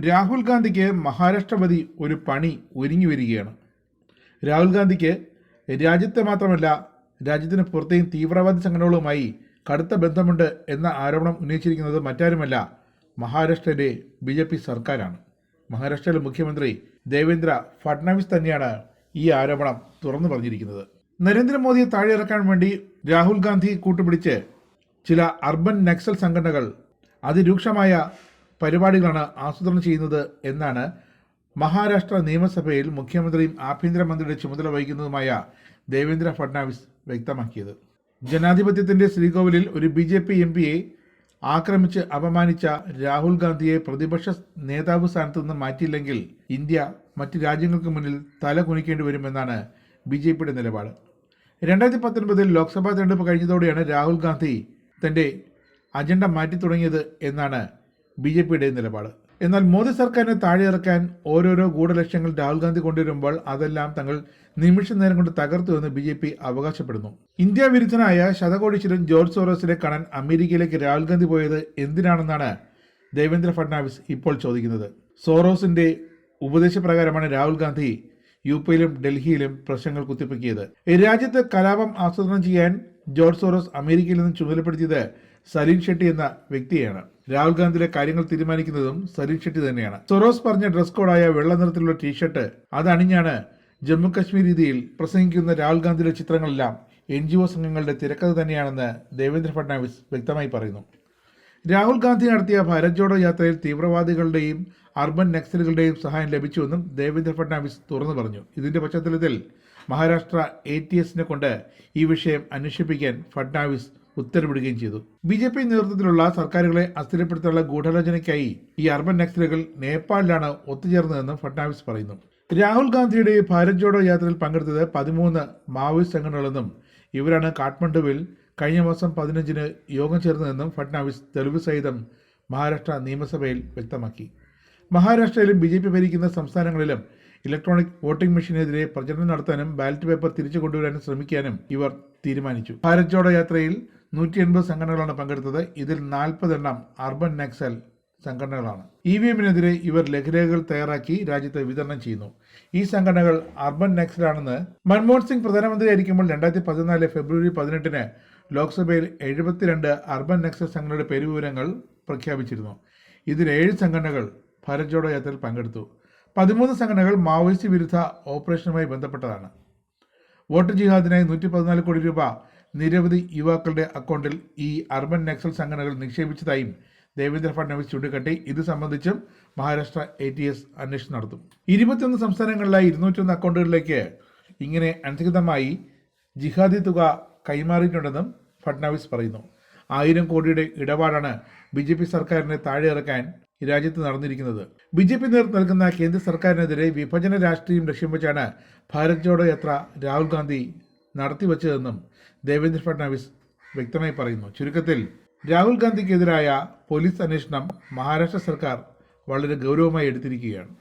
രാഹുൽ ഗാന്ധിക്ക് മഹാരാഷ്ട്രപതി ഒരു പണി ഒരുങ്ങി വരികയാണ്. രാഹുൽ ഗാന്ധിക്ക് രാജ്യത്തെ മാത്രമല്ല രാജ്യത്തിന് പുറത്തെയും തീവ്രവാദി സംഘടനകളുമായി കടുത്ത ബന്ധമുണ്ട് എന്ന ആരോപണം ഉന്നയിച്ചിരിക്കുന്നത് മറ്റാരുമല്ല, മഹാരാഷ്ട്രയിലെ BJP സർക്കാരാണ്. മഹാരാഷ്ട്രയിലെ മുഖ്യമന്ത്രി ദേവേന്ദ്ര ഫഡ്നാവിസ് തന്നെയാണ് ഈ ആരോപണം തുറന്നു പറഞ്ഞിരിക്കുന്നത്. നരേന്ദ്രമോദിയെ താഴെയിറക്കാൻ വേണ്ടി രാഹുൽ ഗാന്ധി കൂട്ടുപിടിച്ച് ചില അർബൻ നക്സൽ സംഘടനകൾ അതിരൂക്ഷമായ പരിപാടികളാണ് ആസൂത്രണം ചെയ്യുന്നത് എന്നാണ് മഹാരാഷ്ട്ര നിയമസഭയിൽ മുഖ്യമന്ത്രിയും ആഭ്യന്തരമന്ത്രിയുടെ ചുമതല വഹിക്കുന്നതുമായ ദേവേന്ദ്ര ഫഡ്നാവിസ് വ്യക്തമാക്കിയത്. ജനാധിപത്യത്തിന്റെ ശ്രീകോവിലിൽ ഒരു BJP MPയെ ആക്രമിച്ച് അപമാനിച്ച രാഹുൽ ഗാന്ധിയെ പ്രതിപക്ഷ നേതാവ് സ്ഥാനത്ത് നിന്ന് മാറ്റിയില്ലെങ്കിൽ ഇന്ത്യ മറ്റ് രാജ്യങ്ങൾക്ക് മുന്നിൽ തല കുനിക്കേണ്ടി വരുമെന്നാണ് BJPയുടെ നിലപാട്. 2019 ലോക്സഭാ തെരഞ്ഞെടുപ്പ് കഴിഞ്ഞതോടെയാണ് രാഹുൽ ഗാന്ധി തന്റെ അജണ്ട മാറ്റി തുടങ്ങിയത് എന്നാണ് BJPയുടെ നിലപാട്. എന്നാൽ മോദി സർക്കാരിനെ താഴെയിറക്കാൻ ഓരോരോ ഗൂഢലക്ഷ്യങ്ങൾ രാഹുൽ ഗാന്ധി കൊണ്ടുവരുമ്പോൾ അതെല്ലാം തങ്ങൾ നിമിഷ നേരം കൊണ്ട് തകർത്തു എന്ന് BJP അവകാശപ്പെടുന്നു. ഇന്ത്യ വിരുദ്ധനായ ശതകോടീശ്വരൻ ജോർജ് സോറോസിനെ കാണാൻ അമേരിക്കയിലേക്ക് രാഹുൽ ഗാന്ധി പോയത് എന്തിനാണെന്നാണ് ദേവേന്ദ്ര ഫഡ്നാവിസ് ഇപ്പോൾ ചോദിക്കുന്നത്. സോറോസിന്റെ ഉപദേശപ്രകാരമാണ് രാഹുൽ ഗാന്ധി UPയിലും ഡൽഹിയിലും പ്രശ്നങ്ങൾ കുത്തിപ്പൊക്കിയത്. രാജ്യത്ത് കലാപം ആസൂത്രണം ചെയ്യാൻ ജോർജ് സോറോസ് അമേരിക്കയിൽ നിന്ന് ചുമതലപ്പെടുത്തിയത് സലീം ഷെട്ടി എന്ന വ്യക്തിയാണ്. രാഹുൽ ഗാന്ധിയുടെ കാര്യങ്ങൾ തീരുമാനിക്കുന്നതും സലീം ഷെട്ടി തന്നെയാണ്. സൊറോസ് പറഞ്ഞ ഡ്രസ് കോഡായ വെള്ള നിറത്തിലുള്ള ടീഷർട്ട് അതണിഞ്ഞാണ് ജമ്മു കശ്മീർ രീതിയിൽ പ്രസംഗിക്കുന്ന രാഹുൽ ഗാന്ധിയുടെ ചിത്രങ്ങളെല്ലാം NGO സംഘങ്ങളുടെ തിരക്കഥ തന്നെയാണെന്ന് ദേവേന്ദ്ര ഫഡ്നാവിസ് വ്യക്തമായി പറയുന്നു. രാഹുൽ ഗാന്ധി നടത്തിയ ഭാരത് ജോഡോ യാത്രയിൽ തീവ്രവാദികളുടെയും അർബൻ നക്സലുകളുടെയും സഹായം ലഭിച്ചുവെന്നും ദേവേന്ദ്ര ഫഡ്നാവിസ് തുറന്നു പറഞ്ഞു. ഇതിന്റെ പശ്ചാത്തലത്തിൽ മഹാരാഷ്ട്ര ATSനെ കൊണ്ട് ഈ വിഷയം അന്വേഷിപ്പിക്കാൻ ഫഡ്നാവിസ് ഉത്തരവിടുകയും ചെയ്തു. BJP നേതൃത്വത്തിലുള്ള സർക്കാരുകളെ അസ്ഥിരപ്പെടുത്താനുള്ള ഗൂഢാലോചനയ്ക്കായി ഈ അർബൻ നക്സലുകൾ നേപ്പാളിലാണ് ഒത്തുചേർന്നതെന്നും ഫഡ്നാവിസ് പറയുന്നു. രാഹുൽ ഗാന്ധിയുടെ ഭാരത് ജോഡോ യാത്രയിൽ പങ്കെടുത്തത് 13 മാവോയിസ്റ്റ് സംഘടനകളെന്നും ഇവരാണ് കാഠ്മണ്ഡുവിൽ കഴിഞ്ഞ മാസം 15-ന് യോഗം ചേർന്നതെന്നും ഫഡ്നാവിസ് തെളിവ് സഹിതം മഹാരാഷ്ട്ര നിയമസഭയിൽ വ്യക്തമാക്കി. മഹാരാഷ്ട്രയിലും BJP ഭരിക്കുന്ന സംസ്ഥാനങ്ങളിലും ഇലക്ട്രോണിക് വോട്ടിംഗ് മെഷീനെതിരെ പ്രചരണം നടത്താനും ബാലറ്റ് പേപ്പർ തിരിച്ചു കൊണ്ടുവരാനും ശ്രമിക്കാനും ഇവർ തീരുമാനിച്ചു. ഭാരത് ജോഡോ യാത്രയിൽ 180 സംഘടനകളാണ് പങ്കെടുത്തത്. ഇതിൽ 40 എണ്ണം അർബൻ നക്സൽ സംഘടനകളാണ്. EVMനെതിരെ ഇവർ ലഘുരേഖകൾ തയ്യാറാക്കി രാജ്യത്ത് വിതരണം ചെയ്യുന്നു. ഈ സംഘടനകൾ അർബൻ നക്സലാണെന്ന് മൻമോഹൻ സിംഗ് പ്രധാനമന്ത്രിയായിരിക്കുമ്പോൾ 2014 ഫെബ്രുവരി 18-ന് ലോക്സഭയിൽ 72 അർബൻ നക്സൽ സംഘടനയുടെ പേരുവിവരങ്ങൾ പ്രഖ്യാപിച്ചിരുന്നു. ഇതിൽ 7 സംഘടനകൾ ഭാരത് ജോഡോ യാത്രയിൽ പങ്കെടുത്തു. 13 സംഘടനകൾ മാവോയിസ്റ്റ് വിരുദ്ധ ഓപ്പറേഷനുമായി ബന്ധപ്പെട്ടതാണ്. വോട്ട് ജിഹാദിനായി 114 കോടി രൂപ നിരവധി യുവാക്കളുടെ അക്കൗണ്ടിൽ ഈ അർബൻ നക്സൽ സംഘടനകൾ നിക്ഷേപിച്ചതായും ദേവേന്ദ്ര ഫഡ്നാവിസ് ചൂണ്ടിക്കാട്ടി. ഇത് സംബന്ധിച്ചും മഹാരാഷ്ട്ര ATS അന്വേഷണം നടത്തും. 21 സംസ്ഥാനങ്ങളിലായി 201 അക്കൗണ്ടുകളിലേക്ക് ഇങ്ങനെ അനധികൃതമായി ജിഹാദി തുക കൈമാറിയിട്ടുണ്ടെന്നും ഫഡ്നാവിസ് പറയുന്നു. 1000 കോടിയുടെ ഇടപാടാണ് BJP സർക്കാരിനെ താഴെയിറക്കാൻ രാജ്യത്ത് നടന്നിരിക്കുന്നത്. BJP നേതൃത്വം നൽകുന്ന കേന്ദ്ര സർക്കാരിനെതിരെ വിഭജന രാഷ്ട്രീയം ലക്ഷ്യം വെച്ചാണ് ഭാരത് ജോഡോ യാത്ര രാഹുൽ ഗാന്ധി നടത്തിവച്ചതെന്നും ദേവേന്ദ്ര ഫഡ്നാവിസ് വ്യക്തമായി പറയുന്നു. ചുരുക്കത്തിൽ രാഹുൽ ഗാന്ധിക്കെതിരായ പോലീസ് അന്വേഷണം മഹാരാഷ്ട്ര സർക്കാർ വളരെ ഗൗരവമായി എടുത്തിരിക്കുകയാണ്.